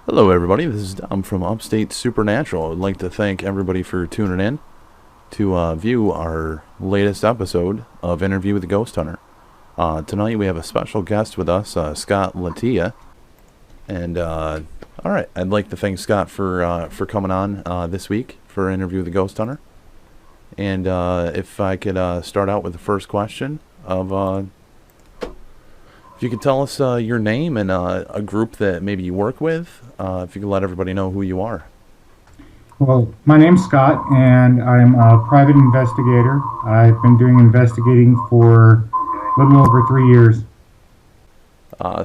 Hello everybody, this is Dom from Upstate Supernatural. I'd like to thank everybody for tuning in to view our latest episode of Interview with the Ghost Hunter. Tonight we have a special guest with us, Scott Litaea. And alright, I'd like to thank Scott for coming on this week for Interview with the Ghost Hunter. And if I could start out with the first question of... if you could tell us your name and a group that maybe you work with, if you could let everybody know who you are. Well, my name's Scott, and I'm a private investigator. I've been doing investigating for a little over 3 years.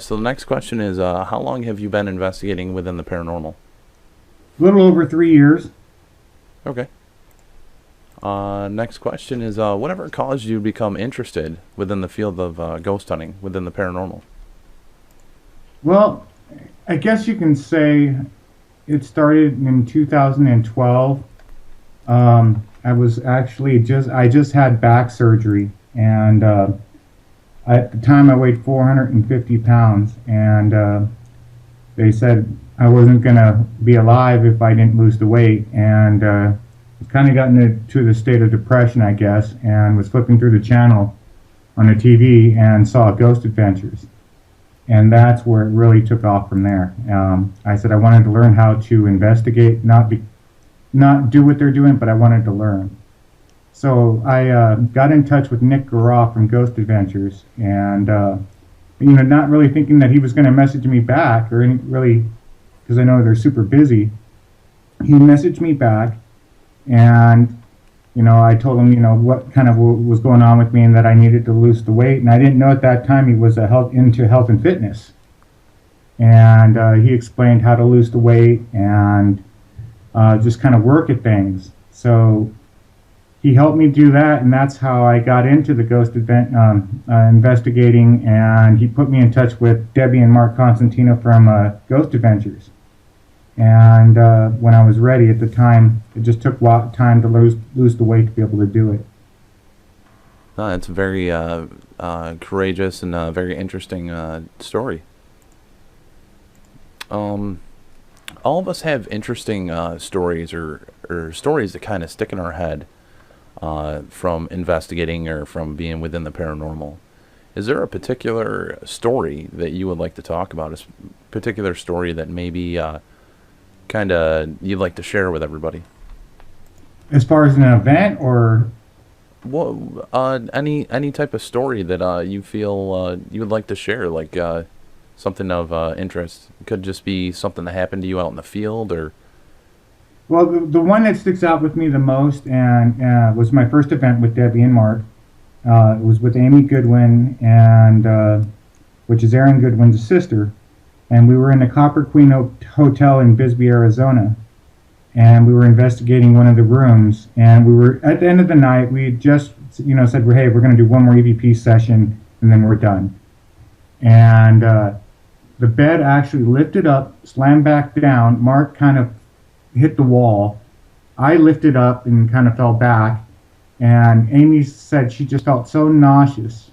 So the next question is, how long have you been investigating within the paranormal? A little over 3 years. Okay. Next question is, whatever caused you to become interested within the field of ghost hunting, within the paranormal? Well, I guess you can say it started in 2012. I was actually I just had back surgery, and at the time I weighed 450 pounds, and they said I wasn't going to be alive if I didn't lose the weight, and kind of gotten into the state of depression, I guess, and was flipping through the channel on the TV and saw Ghost Adventures. And that's where it really took off from there. I said I wanted to learn how to investigate, not do what they're doing, but I wanted to learn. So I got in touch with Nick Garroff from Ghost Adventures, and not really thinking that he was going to message me back, or really, because I know they're super busy. He messaged me back, and I told him what kind of was going on with me, and that I needed to lose the weight. And I didn't know at that time he was into health and fitness, and he explained how to lose the weight and just kind of work at things. So he helped me do that, and that's how I got into the ghost investigating. And he put me in touch with Debbie and Mark Constantino from Ghost Adventures. And when I was ready at the time, it just took time to lose the weight to be able to do it. It's a very courageous and very interesting story. All of us have interesting stories or stories that kind of stick in our head from investigating or from being within the paranormal. Is there a particular story that you would like to talk about? A particular story that maybe... kind of you'd like to share with everybody? As far as an event, or any type of story that you feel you would like to share, like something of interest. It could just be something that happened to you out in the field, or... Well, the one that sticks out with me the most and was my first event with Debbie and Mark. It was with Amy Goodwin, and which is Aaron Goodwin's sister. And we were in the Copper Queen Hotel in Bisbee, Arizona. And we were investigating one of the rooms. And we were, at the end of the night, we had just, said, hey, we're going to do one more EVP session, and then we're done. And the bed actually lifted up, slammed back down. Mark kind of hit the wall. I lifted up and kind of fell back. And Amy said she just felt so nauseous.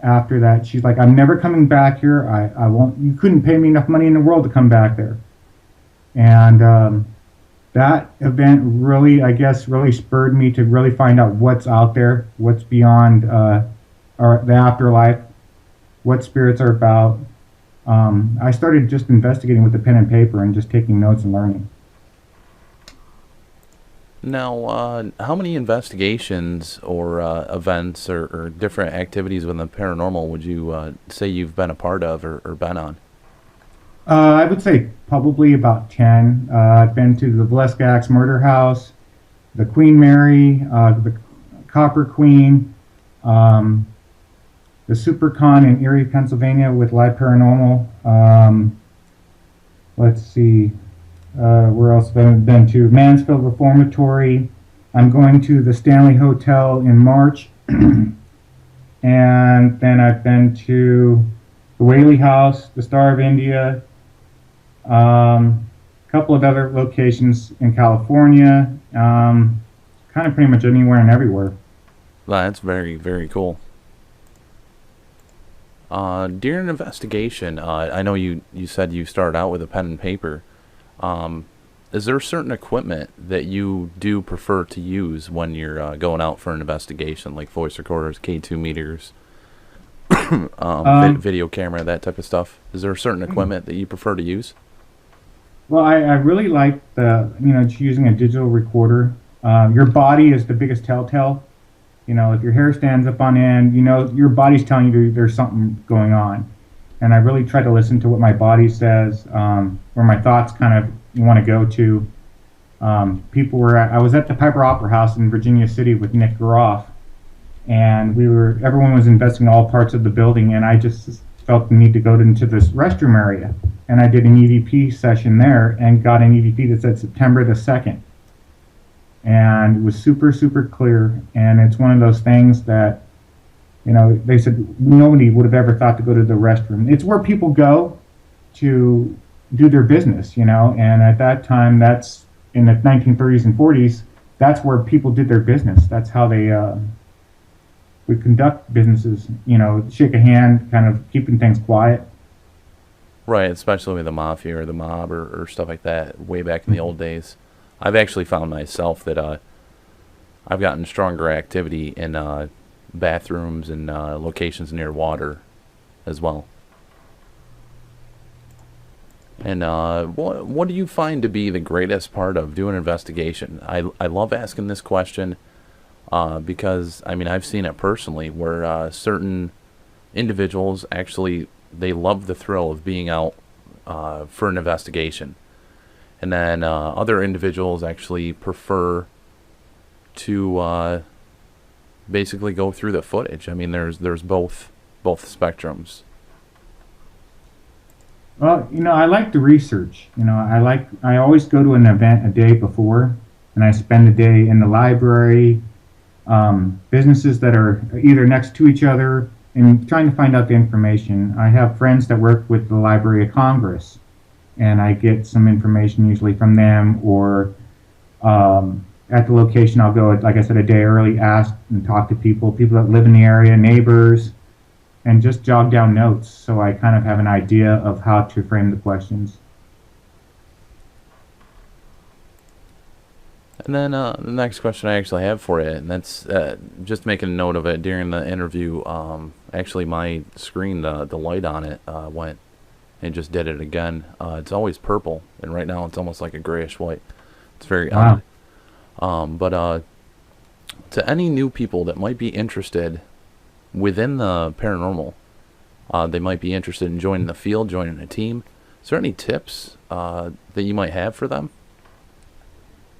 After that, she's like, I'm never coming back here. I won't. You couldn't pay me enough money in the world to come back there. And that event really, I guess, really spurred me to really find out what's out there, what's beyond the afterlife, what spirits are about. I started just investigating with the pen and paper and just taking notes and learning. Now, how many investigations or events or different activities within the paranormal would you say you've been a part of or been on? I would say probably about 10. I've been to the Valeska Axe Murder House, the Queen Mary, the Copper Queen, the SuperCon in Erie, Pennsylvania with Live Paranormal. Let's see. Where else have I been to? Mansfield Reformatory. I'm going to the Stanley Hotel in March. And then I've been to the Whaley House, the Star of India, a couple of other locations in California, kind of pretty much anywhere and everywhere. That's very, very cool. During an investigation, I know you said you started out with a pen and paper. Um, is there certain equipment that you do prefer to use when you're going out for an investigation, like voice recorders, K2 meters, Um, video camera, that type of stuff? Is there certain equipment that you prefer to use? well, I really like just using a digital recorder. Your body is the biggest telltale. If your hair stands up on end, your body's telling you there's something going on. And I really try to listen to what my body says, where my thoughts kind of want to go to. I was at the Piper Opera House in Virginia City with Nick Groff, and everyone was investing all parts of the building, and I just felt the need to go into this restroom area. And I did an EVP session there and got an EVP that said September the 2nd. And it was super, super clear. And it's one of those things that, they said nobody would have ever thought to go to the restroom. It's where people go to do their business, and at that time, that's in the 1930s and 40s, that's where people did their business. That's how they would conduct businesses, shake a hand, kind of keeping things quiet. Right, especially with the mafia or the mob or stuff like that, way back in the old days. I've actually found myself that I've gotten stronger activity in bathrooms and locations near water as well. And what do you find to be the greatest part of doing an investigation? I love asking this question because, I mean, I've seen it personally where certain individuals actually, they love the thrill of being out for an investigation. And then other individuals actually prefer to basically go through the footage. I mean, there's both spectrums. Well, I like the research. I always go to an event a day before, and I spend the day in the library, businesses that are either next to each other, and trying to find out the information. I have friends that work with the Library of Congress, and I get some information usually from them, or at the location I'll go, like I said, a day early, ask and talk to people that live in the area, neighbors, and just jog down notes so I kind of have an idea of how to frame the questions. And then the next question I actually have for you, and that's just making a note of it during the interview. Actually, my screen, the light on it went and just did it again. It's always purple, and right now it's almost like a grayish white. It's very Wow. odd. But to any new people that might be interested within the paranormal, they might be interested in joining the field, joining a team. Is there any tips that you might have for them?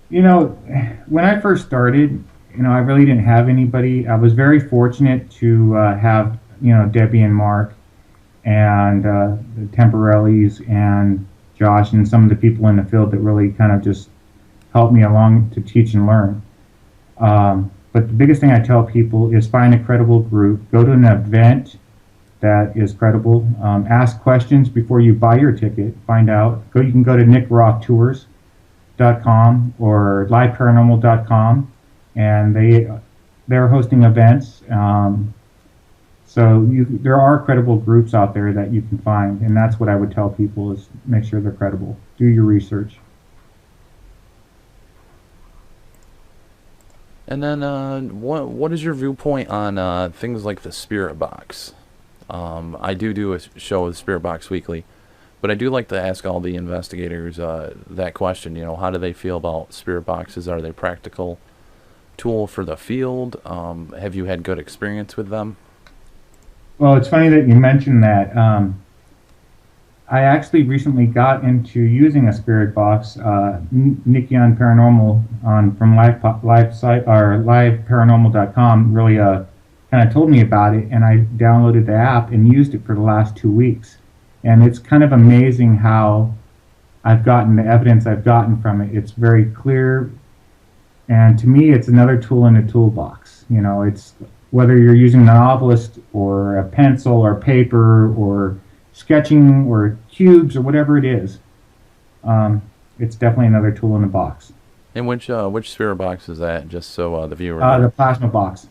When I first started, I really didn't have anybody. I was very fortunate to have, Debbie and Mark and the Temporellis and Josh and some of the people in the field that really kind of just helped me along to teach and learn. But the biggest thing I tell people is find a credible group, go to an event that is credible, ask questions before you buy your ticket, find out. You can go to nickrothtours.com or liveparanormal.com, and they're hosting events. There are credible groups out there that you can find, and that's what I would tell people is make sure they're credible. Do your research. And then, what is your viewpoint on things like the Spirit Box? I do a show with Spirit Box Weekly, but I do like to ask all the investigators that question. How do they feel about Spirit Boxes? Are they practical tool for the field? Have you had good experience with them? Well, it's funny that you mentioned that. I actually recently got into using a spirit box. Nikki on Paranormal from live site or liveparanormal.com really kind of told me about it, and I downloaded the app and used it for the last 2 weeks. And it's kind of amazing how I've gotten the evidence I've gotten from it. It's very clear, and to me, it's another tool in the toolbox. It's whether you're using a novelist or a pencil or paper or sketching or cubes or whatever it is. it's definitely another tool in the box. And which spirit box is that? Just so the viewer The knows. plasma box.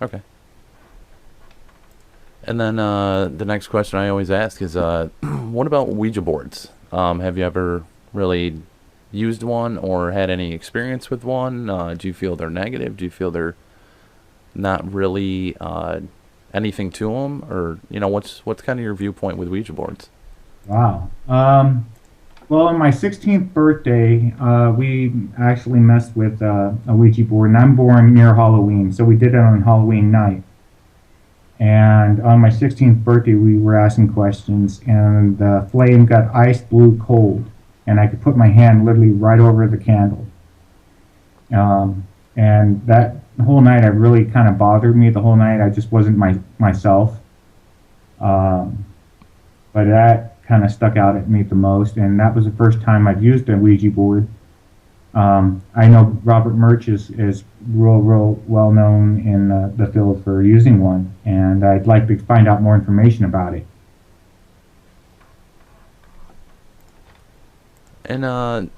Okay. And then the next question I always ask is, what about Ouija boards? Have you ever really used one or had any experience with one? Do you feel they're negative? Do you feel they're not really anything to them? Or what's kind of your viewpoint with Ouija boards? Wow. Well, on my 16th birthday, we actually messed with a Ouija board, and I'm born near Halloween, so we did it on Halloween night. And on my 16th birthday, we were asking questions, and the flame got ice blue cold, and I could put my hand literally right over the candle. And that whole night, it really kind of bothered me. The whole night, I just wasn't myself. Um, but that kind of stuck out at me the most, and that was the first time I'd used a Ouija board. I know Robert Murch is real well known in the field for using one, and I'd like to find out more information about it. And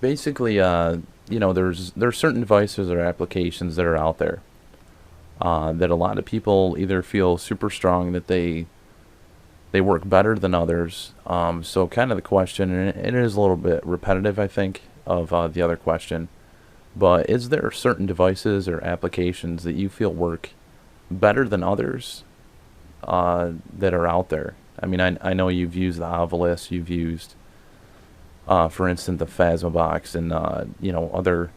basically, there's certain devices or applications that are out there that a lot of people either feel super strong that they work better than others. So kind of the question, and it is a little bit repetitive, I think, of the other question, but is there certain devices or applications that you feel work better than others that are out there? I mean, I know you've used the Ovilus, you've used, for instance, the Phasma box, and other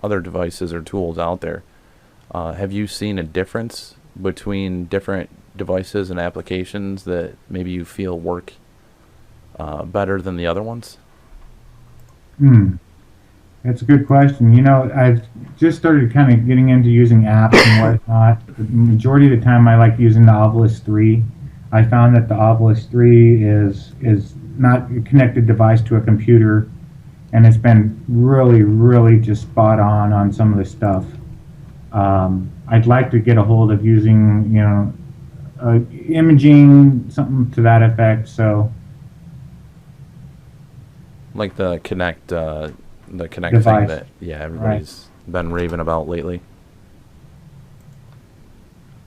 devices or tools out there. Have you seen a difference between different devices and applications that maybe you feel work better than the other ones? Hmm. That's a good question. I've just started kind of getting into using apps and whatnot. The majority of the time, I like using the Ovilus 3. I found that the Ovilus 3 is not a connected device to a computer, and it's been really just spot on some of the stuff. I'd like to get a hold of using, imaging, something to that effect. So Like the Connect thing device, that right? everybody's been raving about lately.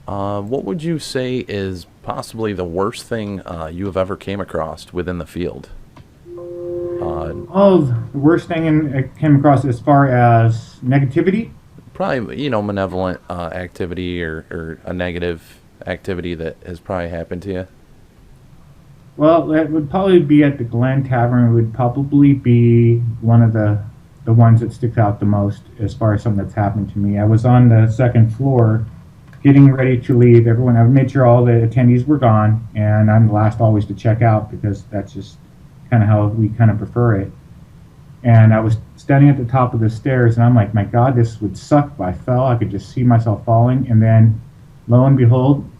What would you say is possibly the worst thing you have ever came across within the field? Oh, the worst thing I came across as far as negativity. Probably, malevolent activity or a negative activity that has probably happened to you. Well, that would probably be at the Glen Tavern. It would probably be one of the ones that sticks out the most as far as something that's happened to me. I was on the second floor, getting ready to leave. I made sure all the attendees were gone, and I'm the last always to check out because that's just kind of how we kind of prefer it. And I was standing at the top of the stairs, and I'm like, my God, this would suck if I fell. I could just see myself falling, and then, lo and behold,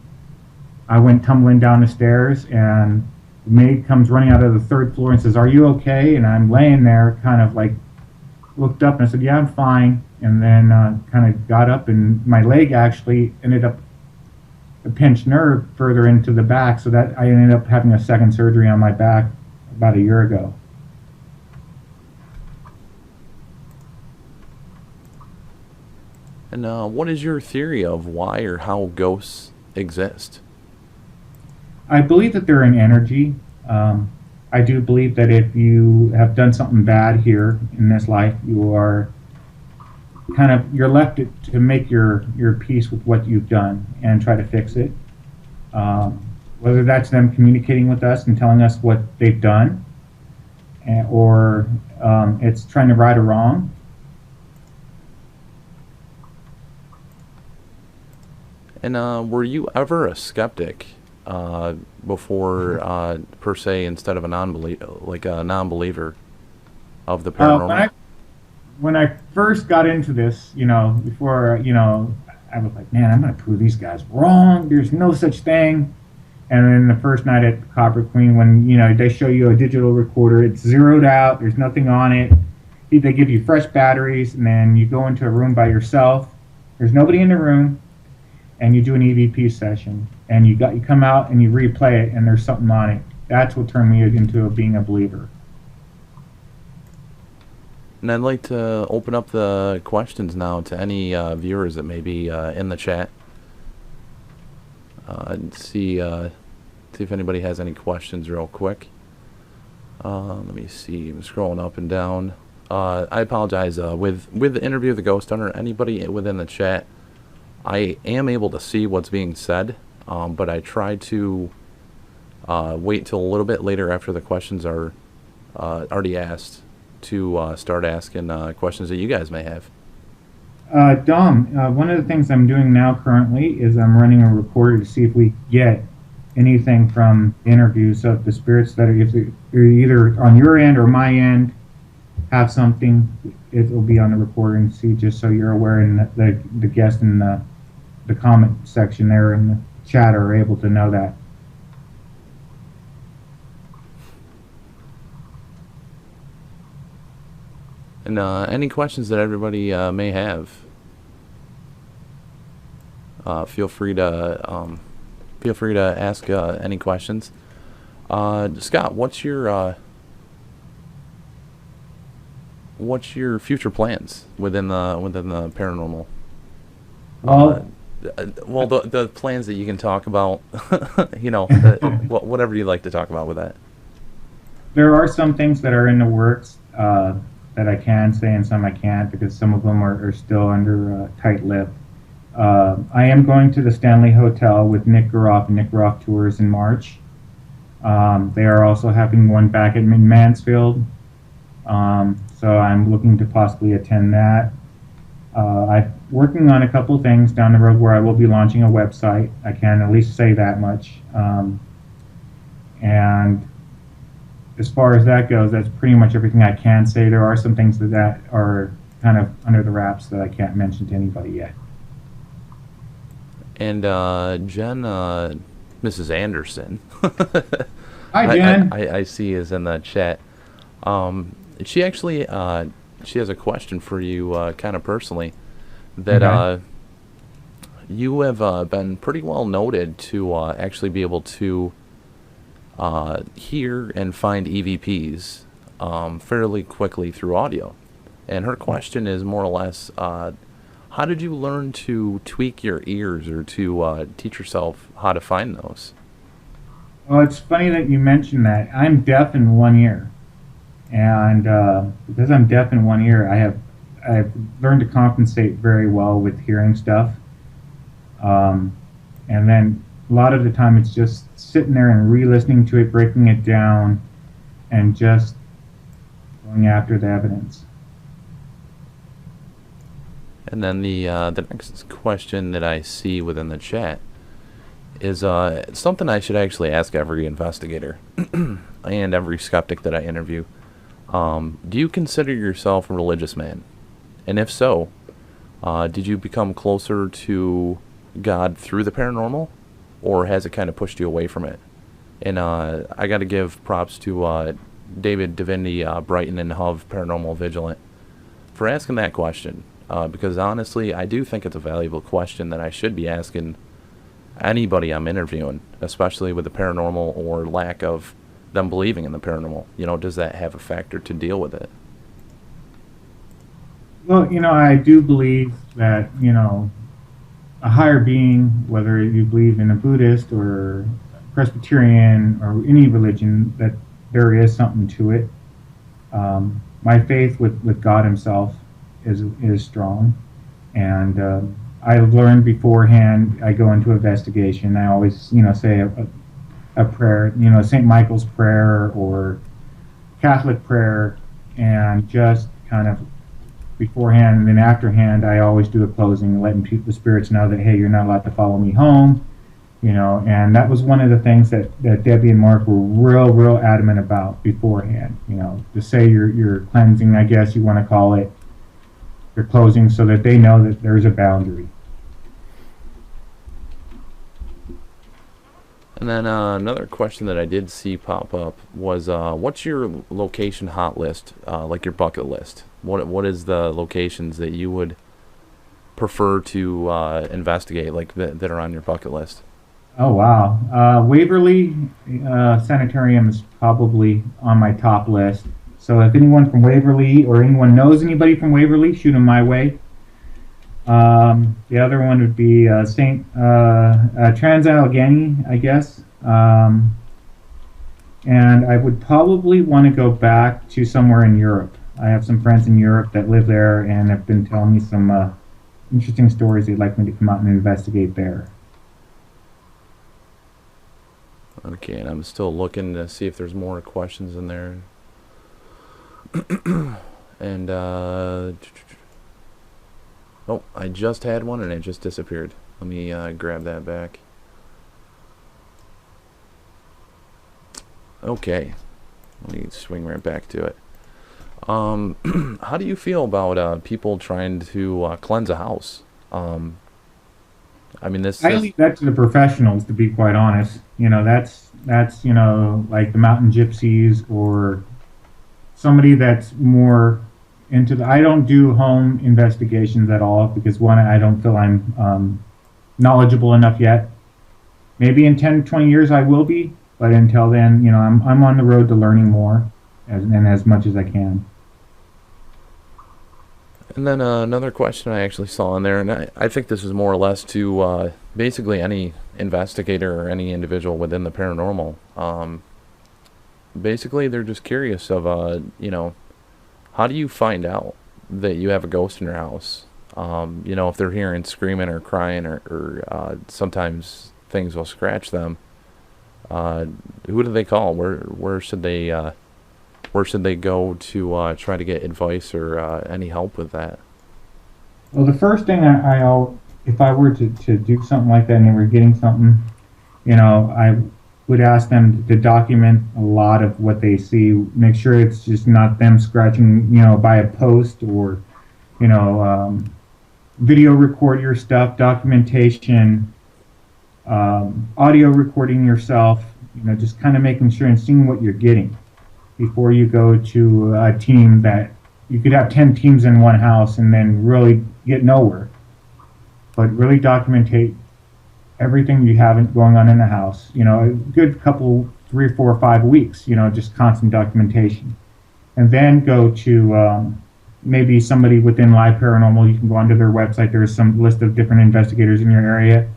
I went tumbling down the stairs, and the maid comes running out of the third floor and says, "Are you okay?" And I'm laying there, kind of like looked up, and I said, "Yeah, I'm fine." And then kind of got up, and my leg actually ended up a pinched nerve further into the back, so that I ended up having a second surgery on my back about a year ago. And what is your theory of why or how ghosts exist? I believe that they're an energy. I do believe that if you have done something bad here in this life, you're left to make your peace with what you've done and try to fix it. Whether that's them communicating with us and telling us what they've done, or it's trying to right a wrong. And were you ever a skeptic before, per se, instead of a non-believer of the paranormal? When I first got into this, before, I was like, man, I'm going to prove these guys wrong. There's no such thing. And then the first night at Copper Queen, when, they show you a digital recorder, it's zeroed out, there's nothing on it. They give you fresh batteries, and then you go into a room by yourself. There's nobody in the room, and you do an EVP session, and you come out and you replay it, and there's something on it. That's what turned me into being a believer. And I'd like to open up the questions now to any viewers that may be in the chat. See if anybody has any questions real quick. Let me see. I'm scrolling up and down. I apologize. With the interview of the Ghost Hunter, anybody within the chat, I am able to see what's being said, but I try to wait till a little bit later after the questions are already asked to start asking questions that you guys may have. Dom, one of the things I'm doing now currently is I'm running a recorder to see if we get anything from interviews of the spirits that are, if they're either on your end or my end, have something, it will be on the recorder and see, just so you're aware, and the guest in the comment section there in the chat are able to know that. And any questions that everybody may have, feel free to ask any questions. Scott, what's your future plans within the paranormal? Well, the plans that you can talk about, whatever you like to talk about with that. There are some things that are in the works that I can say, and some I can't, because some of them are still under tight lip. I am going to the Stanley Hotel with Nick Garoff and Nick Garoff Tours in March. They are also having one back in Mansfield, so I'm looking to possibly attend that. I'm working on a couple things down the road where I will be launching a website. I can at least say that much. And as far as that goes, that's pretty much everything I can say. There are some things that are kind of under the wraps that I can't mention to anybody yet. And Jen, Mrs. Anderson. Hi, Jen. I see is in the chat. She actually she has a question for you, kind of personally. That Okay. You have been pretty well noted to actually be able to hear and find EVPs fairly quickly through audio. And her question is more or less, how did you learn to tweak your ears or to teach yourself how to find those? Well, it's funny that you mentioned that. I'm deaf in one ear. And because I'm deaf in one ear, I've learned to compensate very well with hearing stuff. And then a lot of the time it's just sitting there and re-listening to it, breaking it down, and just going after the evidence. And then the next question that I see within the chat is something I should actually ask every investigator and every skeptic that I interview. Do you consider yourself a religious man? And if so, did you become closer to God through the paranormal, or has it kind of pushed you away from it? And I got to give props to David Divinity, Brighton and Hove Paranormal Vigilant, for asking that question. Because honestly, I do think it's a valuable question that I should be asking anybody I'm interviewing, especially with the paranormal or lack of them believing in the paranormal. Does that have a factor to deal with it? Well, I do believe that, a higher being, whether you believe in a Buddhist or Presbyterian or any religion, that there is something to it. My faith with God himself is strong. And I've learned beforehand, I go into investigation, I always, say a prayer, St. Michael's prayer or Catholic prayer, and just kind of beforehand, and then afterhand, I always do a closing, letting the spirits know that, hey, you're not allowed to follow me home, and that was one of the things that Debbie and Mark were real adamant about beforehand, to say your cleansing, I guess you want to call it, your closing, so that they know that there's a boundary. And then another question that I did see pop up was, what's your location hot list, like your bucket list? What is the locations that you would prefer to investigate, like that are on your bucket list? Oh, wow. Waverly Sanitarium is probably on my top list. So if anyone from Waverly or anyone knows anybody from Waverly, shoot them my way. The other one would be Saint Trans-Allegheny, I guess. And I would probably want to go back to somewhere in Europe. I have some friends in Europe that live there and have been telling me some interesting stories they'd like me to come out and investigate there. Okay, and I'm still looking to see if there's more questions in there. And, oh, I just had one and it just disappeared. Let me grab that back. Okay, let me swing right back to it. How do you feel about people trying to cleanse a house? I mean, I leave that to the professionals, to be quite honest. That's like the mountain gypsies or somebody that's more into the. I don't do home investigations at all because one, I don't feel I'm knowledgeable enough yet. Maybe in 10, 20 years I will be, but until then, I'm on the road to learning more and as much as I can. And then another question I actually saw in there, and I think this is more or less to basically any investigator or any individual within the paranormal. Basically, they're just curious of, how do you find out that you have a ghost in your house? If they're hearing screaming or crying or sometimes things will scratch them, who do they call? Where should they go to try to get advice or any help with that? Well, the first thing if I were to do something like that and they were getting something, I would ask them to document a lot of what they see. Make sure it's just not them scratching, by a post or, video record your stuff, documentation, audio recording yourself, just kind of making sure and seeing what you're getting before you go to a team that you could have 10 teams in one house and then really get nowhere. But really documentate everything you have going on in the house. A good couple, 3 or 4 or 5 weeks, just constant documentation. And then go to maybe somebody within Live Paranormal. You can go onto their website. There's some list of different investigators in your area.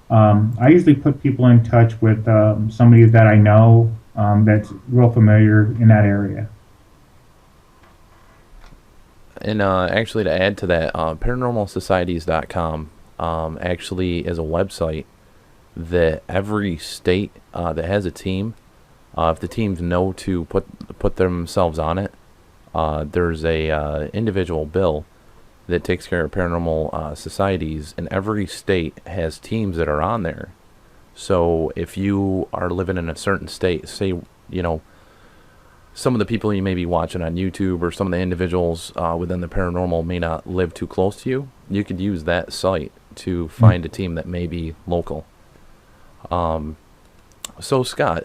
I usually put people in touch with somebody that I know that's real familiar in that area. And actually, to add to that, paranormalsocieties.com actually is a website that every state that has a team, if the teams know to put themselves on it, there's a individual bill that takes care of paranormal societies, and every state has teams that are on there. So if you are living in a certain state, say, some of the people you may be watching on YouTube or some of the individuals within the paranormal may not live too close to you, you could use that site to find a team that may be local. So Scott,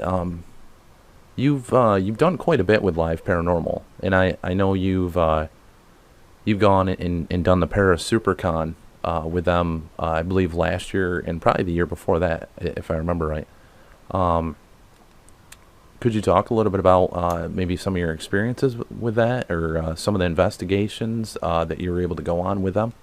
you've done quite a bit with Live Paranormal, and I know you've gone and done the Para SuperCon with them, I believe last year and probably the year before that, if I remember right. Could you talk a little bit about maybe some of your experiences with that, or some of the investigations that you were able to go on with them?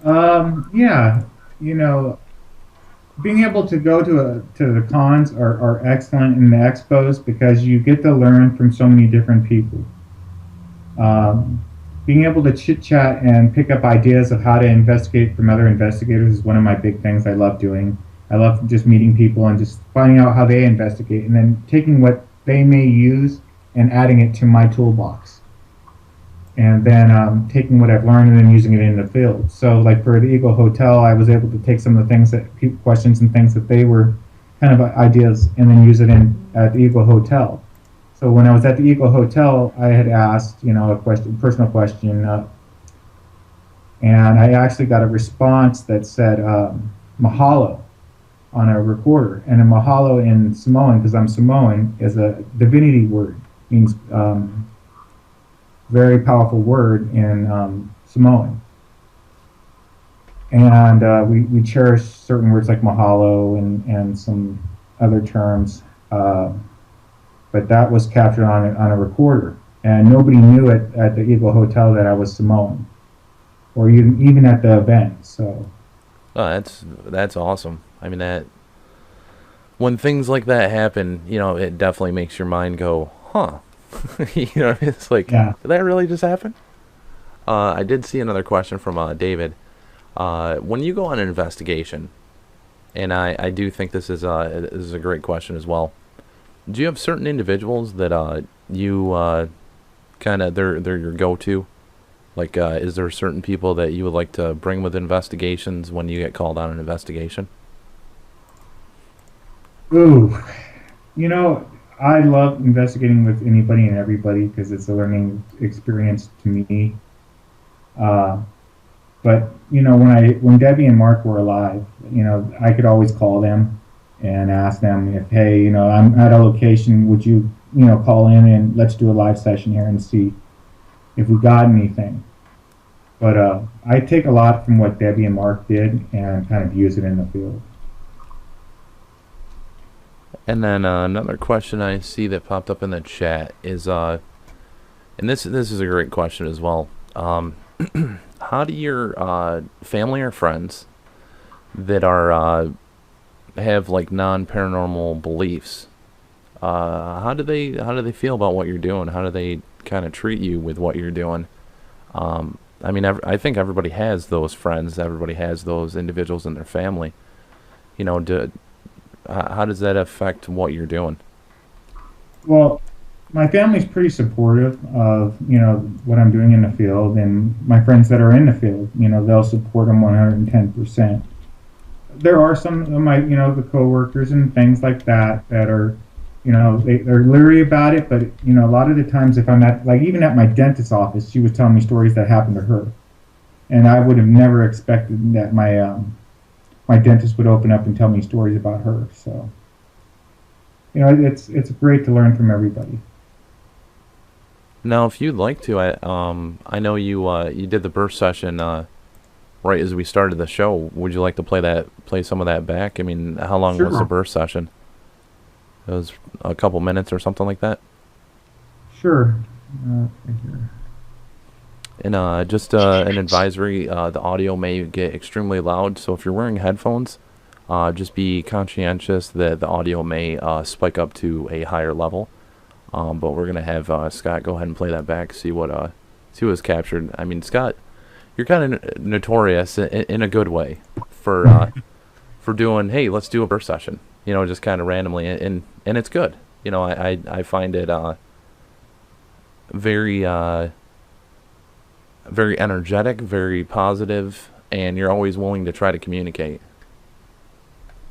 Yeah, being able to go to the cons are excellent in the expos because you get to learn from so many different people. Being able to chit chat and pick up ideas of how to investigate from other investigators is one of my big things I love doing. I love just meeting people and just finding out how they investigate and then taking what they may use and adding it to my toolbox. And then taking what I've learned and then using it in the field. So like for the Eagle Hotel, I was able to take some of the things questions and things that they were kind of ideas and then use it at the Eagle Hotel. So when I was at the Eagle Hotel, I had asked, a personal question, and I actually got a response that said mahalo on a recorder. And a mahalo in Samoan, because I'm Samoan, is a divinity word, means very powerful word in Samoan. And we cherish certain words like mahalo and some other terms. but that was captured on a recorder, and nobody knew it at the Eagle Hotel that I was Samoan, or even at the event. So, Oh, that's awesome. I mean, that when things like that happen, it definitely makes your mind go, huh? It's like, yeah. did that really just happen? I did see another question from David. When you go on an investigation, and I do think this is a great question as well. Do you have certain individuals that you kind of they're your go-to? Like, is there certain people that you would like to bring with investigations when you get called on an investigation? Ooh, I love investigating with anybody and everybody because it's a learning experience to me. Uh, but when Debbie and Mark were alive, I could always call them and ask them if, hey, I'm at a location, would you, call in and let's do a live session here and see if we got anything. But I take a lot from what Debbie and Mark did and kind of use it in the field. And then another question I see that popped up in the chat is, and this is a great question as well. How do your family or friends that are have like non-paranormal beliefs, how do they feel about what you're doing? How do they kind of treat you with what you're doing? I mean, I think everybody has those friends. Everybody has those individuals in their family. How does that affect what you're doing? Well, my family's pretty supportive of what I'm doing in the field, and my friends that are in the field, they'll support them 110%. There are some of my the coworkers and things like that that are they're leery about it, but a lot of the times if I'm at, like, even at my dentist's office, she was telling me stories that happened to her, and I would have never expected that my dentist would open up and tell me stories about her. So it's great to learn from everybody. Now, if you'd like to, I know you did the birth session right as we started the show. Would you like to play some of that back? I mean, how long was the birth session? It was a couple minutes or something like that. Sure. And just an advisory: the audio may get extremely loud, so if you're wearing headphones, just be conscientious that the audio may spike up to a higher level. But we're gonna have Scott go ahead and play that back, see what was captured. I mean, Scott, you're kind of notorious in a good way for doing, hey, let's do a birth session. Just kind of randomly, and it's good. I find it very very energetic, very positive, and you're always willing to try to communicate.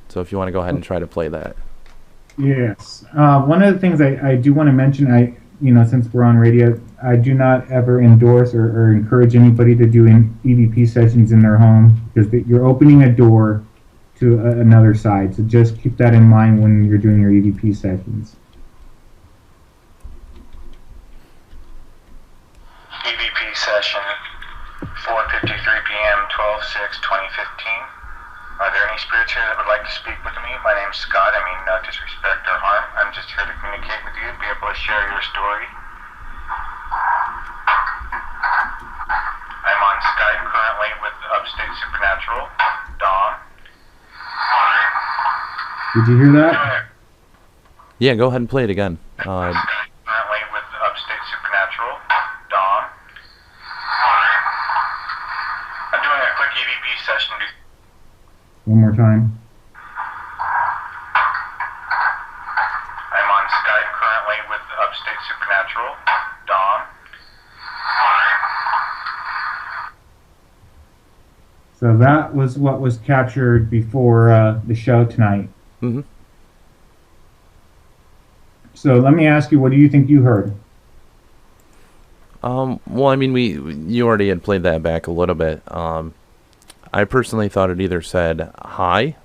So if you want to go ahead and try to play that. Yes. One of the things I do want to mention, since we're on radio, I do not ever endorse or encourage anybody to do EVP sessions in their home, because you're opening a door to another side. So just keep that in mind when you're doing your EVP sessions. EVP session, 4:53 p.m., 12/6/2015. Are there any spirits here that would like to speak with me? My name's Scott. I mean no disrespect or harm. I'm just here to communicate with you, be able to share your story. I'm on Skype currently with Upstate Supernatural, Dawn. Did you hear that? Yeah, go ahead and play it again. Currently with Upstate Supernatural, Dawn. I'm doing a quick EVP session. One more time. I'm on Skype currently with Upstate Supernatural, Dawn. So that was what was captured before the show tonight. Mm-hmm. So let me ask you, what do you think you heard? Well, I mean, you already had played that back a little bit. I personally thought it either said hi,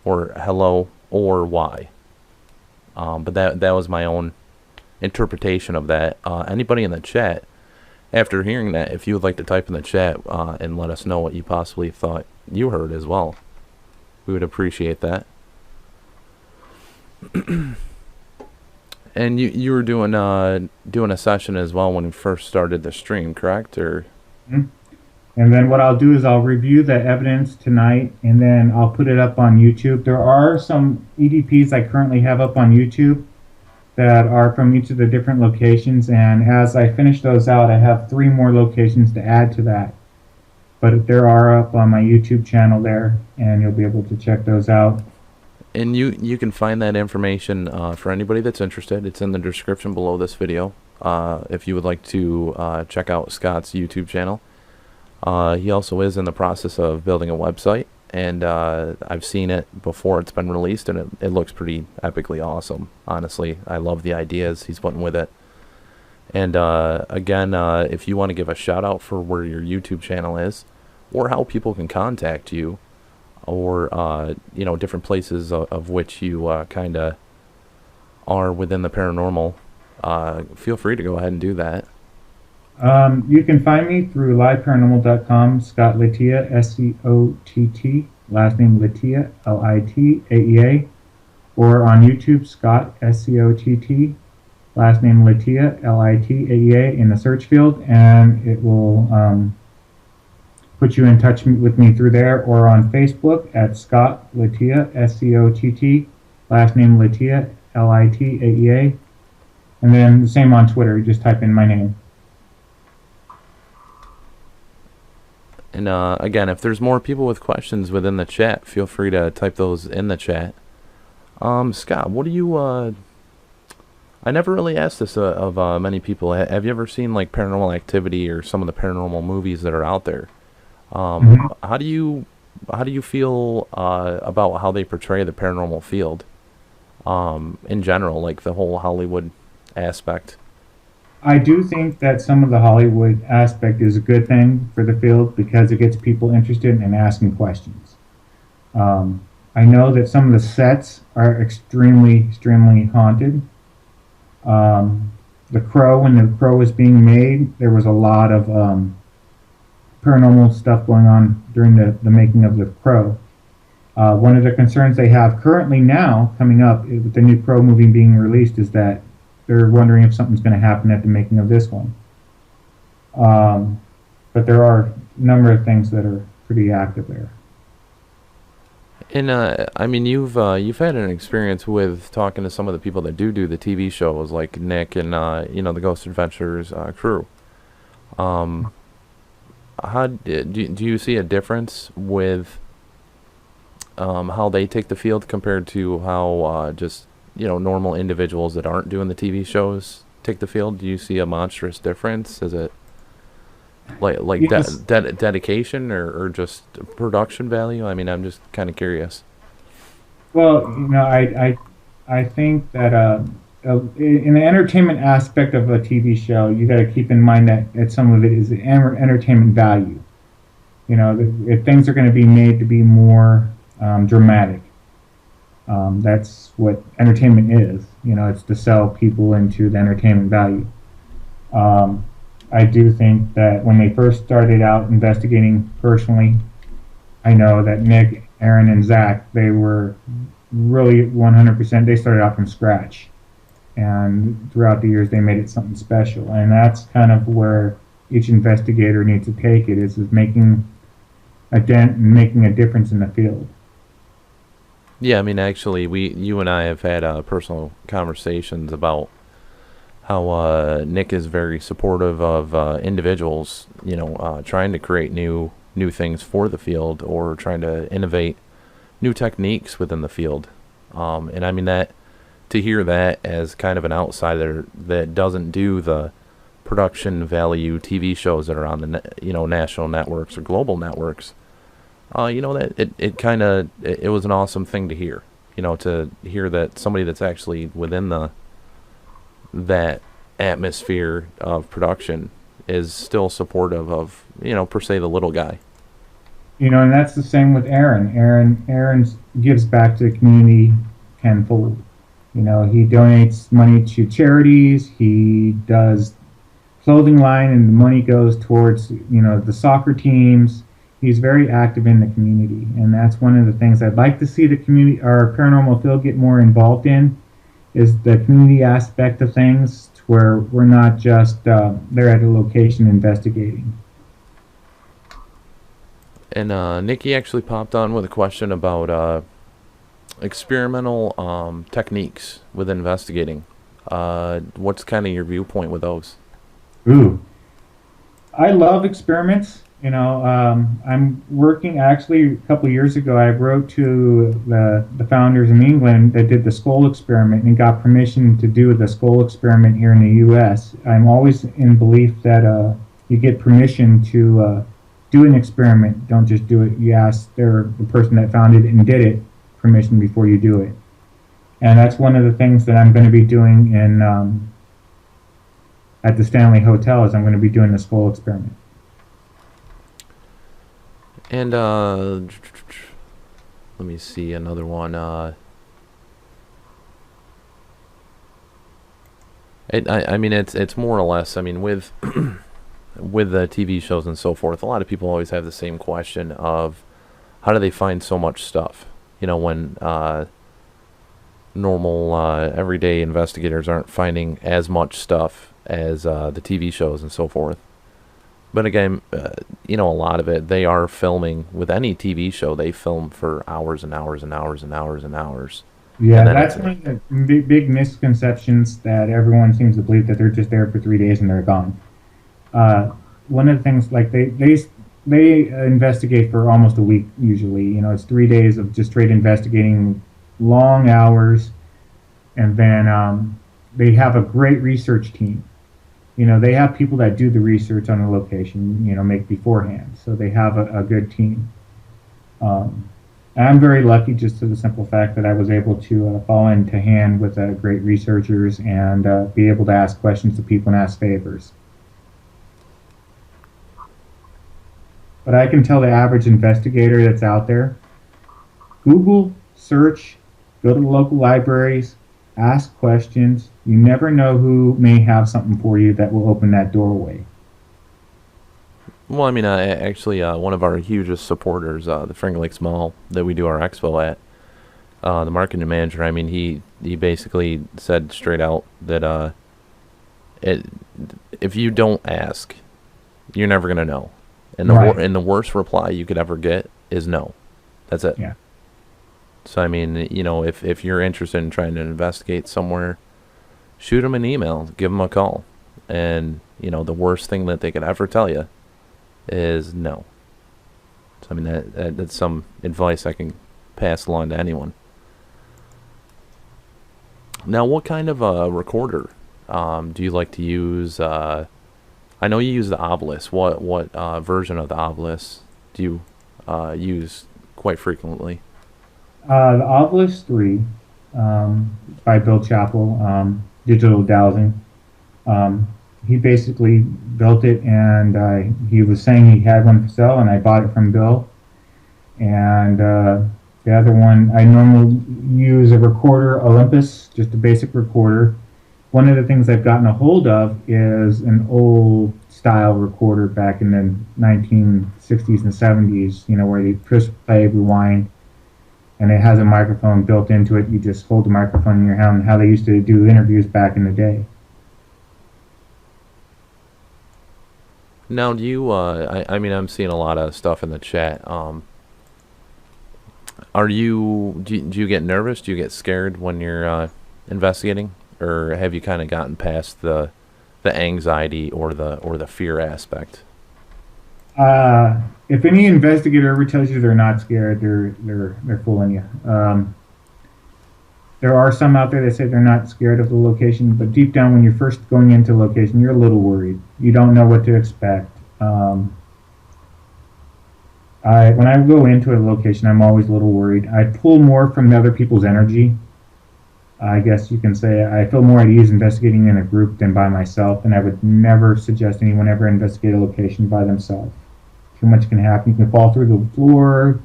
or hello, or why. But that was my own interpretation of that. Anybody in the chat, after hearing that, if you would like to type in the chat and let us know what you possibly thought you heard as well, we would appreciate that. And you were doing a session as well when you first started the stream, correct? Or Mhm. And then what I'll do is I'll review the evidence tonight, and then I'll put it up on YouTube. There are some EVPs I currently have up on YouTube that are from each of the different locations, and as I finish those out, I have 3 more locations to add to that. But there are up on my YouTube channel there, and you'll be able to check those out. and you can find that information for anybody that's interested. It's in the description below this video. If you would like to check out Scott's YouTube channel. He also is in the process of building a website, and I've seen it before it's been released, and it looks pretty epically awesome. Honestly, I love the ideas he's putting with it. And again, if you want to give a shout out for where your YouTube channel is, or how people can contact you, or different places of which you kind of are within the paranormal, feel free to go ahead and do that. You can find me through liveparanormal.com, Scott Litaea, SCOTT, last name Litaea, Litaea, or on YouTube, Scott, SCOTT, last name Litaea, Litaea, in the search field, and it will put you in touch with me through there, or on Facebook at Scott Litaea, SCOTT, last name Litaea, Litaea, and then the same on Twitter. You just type in my name. And again, if there's more people with questions within the chat, feel free to type those in the chat. Scott, what do you... I never really asked this of many people. Have you ever seen like Paranormal Activity or some of the paranormal movies that are out there? How do you feel about how they portray the paranormal field in general, like the whole Hollywood aspect? I do think that some of the Hollywood aspect is a good thing for the field because it gets people interested in asking questions. I know that some of the sets are extremely, extremely haunted. The Crow, when the Crow was being made, there was a lot of paranormal stuff going on during the making of the Crow. One of the concerns they have currently now, coming up with the new Crow movie being released, is that they're wondering if something's going to happen at the making of this one. But there are a number of things that are pretty active there. And I mean, you've had an experience with talking to some of the people that do the TV shows, like Nick and the Ghost Adventures crew. How do you see a difference with how they take the field compared to how just normal individuals that aren't doing the TV shows take the field? Do you see a monstrous difference? Is it like Yes. dedication or just production value? I mean, I'm just kind of curious. Well, I think that in the entertainment aspect of a TV show, you got to keep in mind that some of it is entertainment value. If things are going to be made to be more dramatic. That's what entertainment is. It's to sell people into the entertainment value. I do think that when they first started out investigating personally, I know that Nick, Aaron, and Zach, they were really 100%, they started out from scratch. And throughout the years, they made it something special. And that's kind of where each investigator needs to take it, is making a dent and making a difference in the field. Yeah, I mean, actually, you and I have had personal conversations about how Nick is very supportive of individuals, trying to create new things for the field or trying to innovate new techniques within the field. And I mean, that to hear that as kind of an outsider that doesn't do the production value TV shows that are on the national networks or global networks. That it was an awesome thing to hear, to hear that somebody that's actually within that atmosphere of production is still supportive of, per se, the little guy. And that's the same with Aaron. Aaron gives back to the community tenfold. He donates money to charities. He does clothing line, and the money goes towards, the soccer teams. He's very active in the community, and that's one of the things I'd like to see the community, our paranormal field, get more involved in, is the community aspect of things, to where we're not just there at a location investigating. And Nikki actually popped on with a question about experimental techniques with investigating. What's kind of your viewpoint with those? Ooh, I love experiments. I'm working actually a couple of years ago. I wrote to the founders in England that did the skull experiment and got permission to do the skull experiment here in the U.S. I'm always in belief that you get permission to do an experiment. Don't just do it. You ask the person that founded it and did it permission before you do it. And that's one of the things that I'm going to be doing in at the Stanley Hotel. Is I'm going to be doing the skull experiment. And let me see another one. I mean, it's more or less. I mean, with with the TV shows and so forth, a lot of people always have the same question of how do they find so much stuff? When normal everyday investigators aren't finding as much stuff as the TV shows and so forth. But again, a lot of it, they are filming. With any TV show, they film for hours and hours and hours and hours and hours. Yeah, that's one of the big misconceptions that everyone seems to believe, that they're just there for 3 days and they're gone. One of the things, like they investigate for almost a week usually. It's 3 days of just straight investigating, long hours, and then they have a great research team. They have people that do the research on the location, make beforehand. So they have a good team. I'm very lucky, just to the simple fact that I was able to fall into hand with great researchers and be able to ask questions to people and ask favors. But I can tell the average investigator that's out there, Google, search, go to the local libraries, ask questions. You never know who may have something for you that will open that doorway. Well, I mean, actually, one of our hugest supporters, the Finger Lakes Mall that we do our expo at, the marketing manager, I mean, he basically said straight out that if you don't ask, you're never going to know. And the worst reply you could ever get is no. That's it. Yeah. So, I mean, if you're interested in trying to investigate somewhere, shoot them an email, give them a call. And, the worst thing that they could ever tell you is no. So, I mean, that's some advice I can pass along to anyone. Now, what kind of recorder do you like to use? I know you use the Obelisk. What version of the Obelisk do you use quite frequently? The Obelisk 3 by Bill Chappell, digital dowsing. He basically built it, and he was saying he had one for sale, and I bought it from Bill. And the other one, I normally use a recorder, Olympus, just a basic recorder. One of the things I've gotten a hold of is an old style recorder back in the 1960s and 70s, where you push play, rewind, and it has a microphone built into it. You just hold the microphone in your hand, how they used to do interviews back in the day. Now, do you, I mean, I'm seeing a lot of stuff in the chat. Do you get nervous? Do you get scared when you're investigating? Or have you kind of gotten past the anxiety or the fear aspect? If any investigator ever tells you they're not scared, they're fooling you. There are some out there that say they're not scared of the location, but deep down, when you're first going into a location, you're a little worried. You don't know what to expect. When I go into a location, I'm always a little worried. I pull more from the other people's energy. I guess you can say I feel more at ease investigating in a group than by myself, and I would never suggest anyone ever investigate a location by themselves. Too much can happen. You can fall through the floor,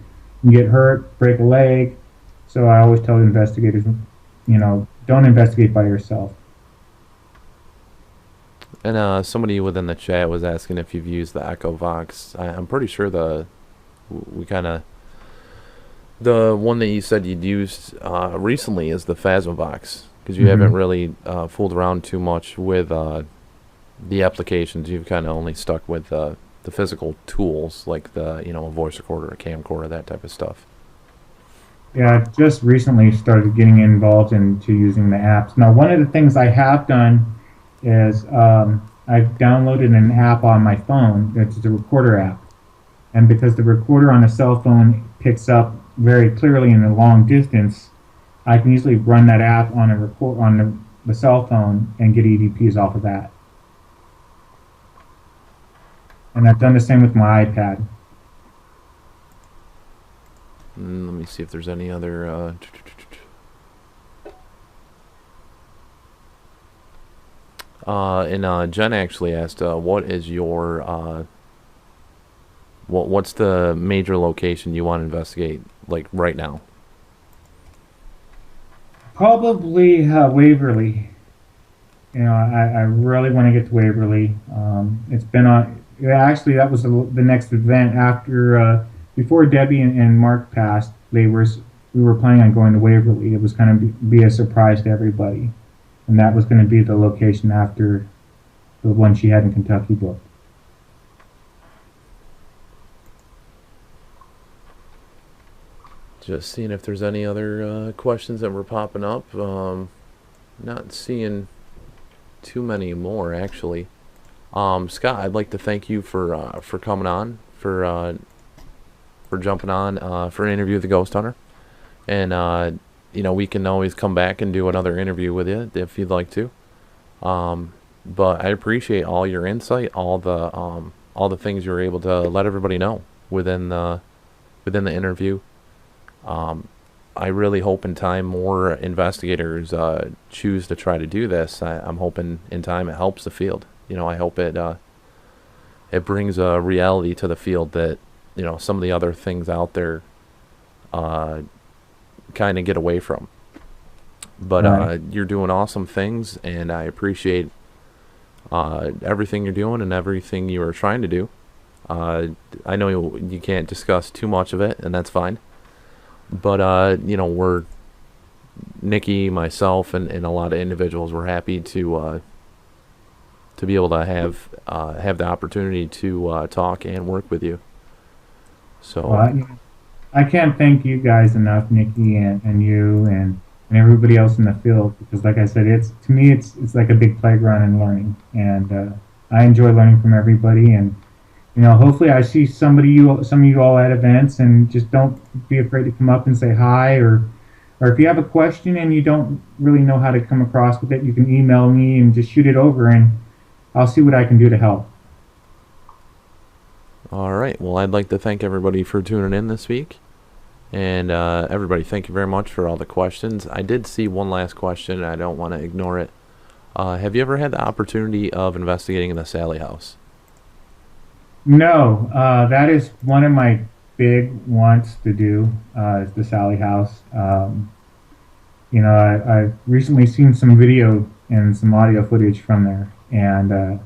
you can get hurt, break a leg. So I always tell investigators, don't investigate by yourself. And somebody within the chat was asking if you've used the Echo Vox. I'm pretty sure the one that you said you'd used recently is the Phasma Vox. because you haven't really fooled around too much with the applications. You've kind of only stuck with the physical tools, like a voice recorder, a camcorder, that type of stuff. Yeah, I just recently started getting involved into using the apps. Now, one of the things I have done is I've downloaded an app on my phone. It's the recorder app. And because the recorder on a cell phone picks up very clearly in a long distance, I can easily run that app on the cell phone and get EVPs off of that. And I've done the same with my iPad. Let me see if there's any other... Jen actually asked, what is your... what's the major location you want to investigate, like, right now? Probably Waverly. I really want to get to Waverly. It's been on... Actually, that was the next event after... before Debbie and Mark passed, we were planning on going to Waverly. It was going to be a surprise to everybody. And that was going to be the location after the one she had in Kentucky booked. Just seeing if there's any other questions that were popping up. Not seeing too many more, actually. Scott, I'd like to thank you for coming on, for jumping on for an interview with the Ghost Hunter. And, we can always come back and do another interview with you if you'd like to. But I appreciate all your insight, all the things you were able to let everybody know within the interview. I really hope in time more investigators choose to try to do this. I'm hoping in time it helps the field. I hope it brings a reality to the field that some of the other things out there kind of get away from. But Right. You're doing awesome things, and I appreciate everything you're doing and everything you are trying to do. I know you can't discuss too much of it, and that's fine. But we're Nikki, myself, and a lot of individuals. We're happy to be able to have the opportunity to talk and work with you. So I can't thank you guys enough, Nikki and you and everybody else in the field, because like I said, to me it's like a big playground in learning, and I enjoy learning from everybody. And hopefully I see some of you all at events, and just don't be afraid to come up and say hi, or if you have a question and you don't really know how to come across with it, you can email me and just shoot it over, and I'll see what I can do to help. All right. Well, I'd like to thank everybody for tuning in this week. And everybody, thank you very much for all the questions. I did see one last question, and I don't want to ignore it. Have you ever had the opportunity of investigating in the Sally House? No, that is one of my big wants to do, is the Sally House. I've recently seen some video and some audio footage from there, and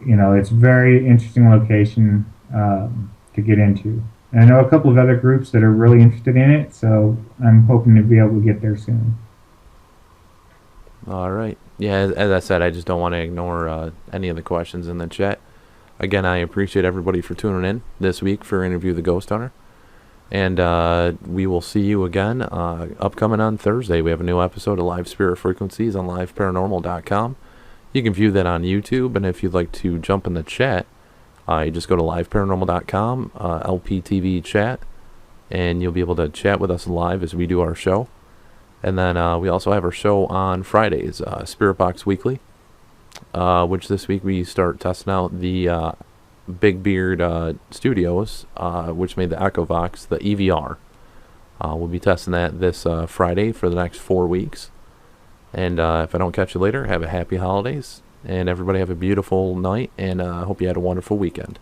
it's a very interesting location to get into. And I know a couple of other groups that are really interested in it, so I'm hoping to be able to get there soon. All right. Yeah, as I said, I just don't want to ignore any of the questions in the chat. Again, I appreciate everybody for tuning in this week for Interview the Ghost Hunter. And we will see you again upcoming on Thursday. We have a new episode of Live Spirit Frequencies on liveparanormal.com. You can view that on YouTube, and if you'd like to jump in the chat, you just go to liveparanormal.com, LPTV chat, and you'll be able to chat with us live as we do our show. And then we also have our show on Fridays, Spirit Box Weekly, which this week we start testing out the Big Beard Studios, which made the Echo Vox, the EVR. We'll be testing that this Friday for the next 4 weeks. And if I don't catch you later, have a happy holidays. And everybody have a beautiful night, and hope you had a wonderful weekend.